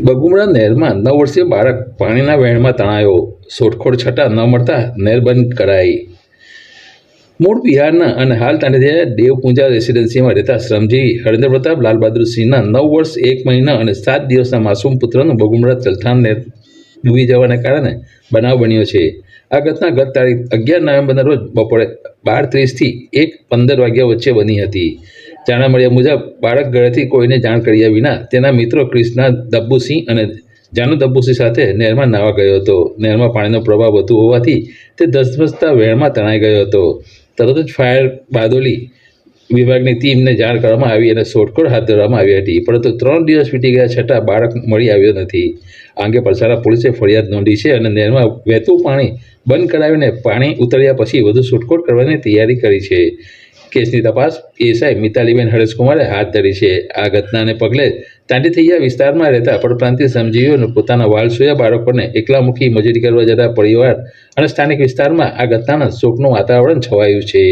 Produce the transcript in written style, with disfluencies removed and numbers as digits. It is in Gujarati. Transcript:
બગુમરા નહેરમાં 9 વર્ષીય બાળક પાણીના વહેણમાં તણાયો. શોધખોળ છતાં ન મળતા નહેર બંધ કરાઈ. મૂળ બિહારના અને હાલ તાંડેજા દેવપૂંજા રેસિડેન્સીમાં રહેતા શ્રમજીવી હરેન્દ્ર પ્રતાપ લાલબહાદુરસિંહના 9 વર્ષ 1 મહિના અને 7 દિવસના માસૂમ પુત્રનું બગુમરા ચલથાણ નહેર ડૂબી જવાને કારણે બનાવ બન્યો છે. આ ઘટના ગત તારીખ 11 નવેમ્બરના રોજ બપોરે 12:30થી 1:15 વાગ્યા વચ્ચે બની હતી. જાણવા મળ્યા મુજબ બાળક ઘરેથી કોઈને જાણ કર્યા વિના તેના મિત્રો ક્રિષ્ના દબ્બુસિંહ અને જાનુ દબ્બુસિંહ સાથે નહેરમાં નાહવા ગયો હતો. નહેરમાં પાણીનો પ્રવાહ વધુ હોવાથી તે ધસમસતા વહેણમાં તણાઈ ગયો હતો. તરત જ ફાયર બારડોલી વિભાગની ટીમને જાણ કરવામાં આવી અને શોધખોળ હાથ ધરવામાં આવી હતી, પરંતુ 3 દિવસ વીતી ગયા છતાં બાળક મળી આવ્યો નથી. આ અંગે પલસાણા પોલીસે ફરિયાદ નોંધી છે અને નહેરમાં વહેતું પાણી બંધ કરાવીને પાણી ઉતર્યા પછી વધુ શોધખોળ કરવાની તૈયારી કરી છે. કેસની તપાસ એએસઆઈ મિતાલીબેન હરેશકુમારે હાથ ધરી છે. આ ઘટનાને પગલે તાંડીથૈયા વિસ્તારમાં રહેતા પરપ્રાંતીય શ્રમજીવીઓને પોતાના વાલસોયા બાળકોને એકલા મૂકી મજૂરી કરવા જતા પરિવાર અને સ્થાનિક વિસ્તારમાં આ ઘટનાના શોકનું વાતાવરણ છવાયું છે.